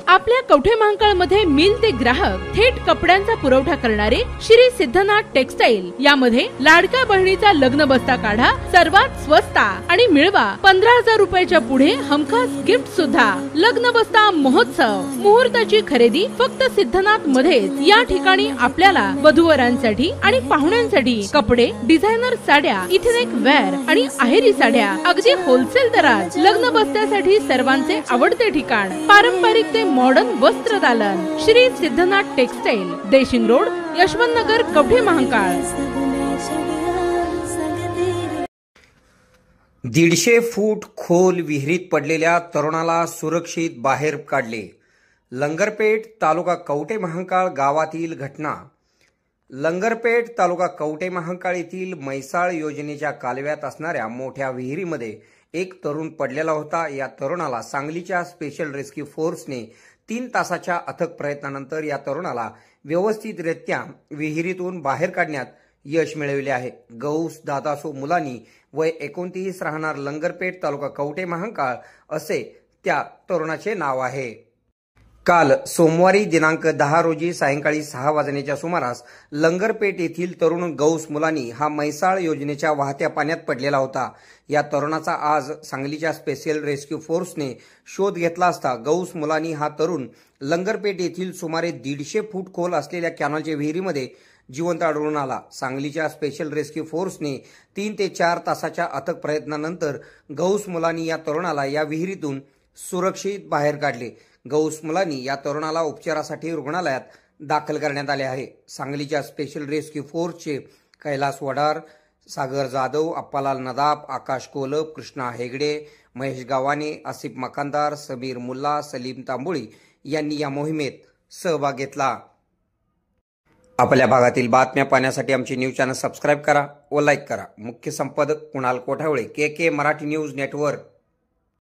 आपल्या कवठे महांकाळमध्ये मिल ते ग्राहक थेट कपड्यांचा पुरवठा करणारे श्री सिद्धनाथ टेक्सटाईल यामध्ये लाडक्या बहिणीचा लग्न बस्ता काढा सर्वात स्वस्त आणि मिळवा 15,000 रुपयाच्या पुढे हमखास गिफ्ट सुद्धा। लग्न बस्ता महोत्सव मुहूर्ताची खरेदी फक्त सिद्धनाथ मध्येच। या ठिकाणी आपल्याला वधूवरांसाठी आणि पाहुण्यांसाठी कपडे, डिझायनर साड्या, इथेनिक वेअर आणि आहेरी साड्या अगदी होलसेल दरात। लग्न बस्त्यासाठी सर्वांचे आवडते ठिकाण पारंपरिक ते मॉडर्न वस्त्र दालन श्री सिद्धनाथ टेक्सटाईल, देशिंग रोड, यशवंत नगर, कवठे महांकाळ। 150 फूट खोल विहिरीत पडलेल्या तरुणाला सुरक्षित बाहेर काढले। लंगरपेठ तालुका कवठे महांकाळ गावातील घटना। लंगरपेठ तालुका कवठे महांकाळ येथील मैसाळ योजनेच्या कालव्यात असणाऱ्या मोठ्या विहिरीमध्ये एक तरुण पडलेला होता। या तरुणाला सांगलीच्या स्पेशल रेस्क्यू फोर्सने 3 तासाच्या अथक प्रयत्नानंतर या तरुणाला व्यवस्थितरित्या विहिरीतून बाहेर काढण्यात यश मिळविले आहे। गौस दादासो मुलानी वय 29 राहणार लंगरपेठ तालुका कवठे महांकाळ असे त्या तरुणाचे नाव आहे। काल सोमवारी दिनांक 10 रोजी सायंकाळी 6 वाजण्याच्या सुमारास लंगरपेठ येथील तरुण गौस मुलानी हा मैसाळ योजनेच्या वाहत्या पाण्यात पडलेला होता। या तरुणाचा आज सांगलीच्या स्पेशल रेस्क्यू फोर्सने शोध घेतला असता गौस मुलानी हा तरुण लंगरपेठ येथील सुमारे 150 फूट खोल असलेल्या कॅनलच्या विहिरीमध्ये जिवंत आढळून आला। सांगलीच्या स्पेशल रेस्क्यू फोर्सने 3 ते 4 तासाच्या अथक प्रयत्नानंतर गौस मुलानी या तरुणाला या विहिरीतून सुरक्षित बाहेर काढले। गौस मुलानी या तरुणाला उपचारासाठी रुग्णालयात दाखल करण्यात आले आहे। सांगलीच्या स्पेशल रेस्क्यू फोर्सचे कैलास वडार, सागर जाधव, अप्पालाल नदाब, आकाश कोलप, कृष्णा हेगडे, महेश गावाने, आसिफ मकानदार, समीर मुल्ला, सलीम तांबोळी यांनी या मोहिमेत सहभाग घेतला। आपल्या भागातील बातम्या पाहण्यासाठी आमचे न्यूज चॅनल सबस्क्राइब करा व लाईक करा। मुख्य संपादक कुणाल कोठावळे, के मराठी न्यूज नेटवर्क।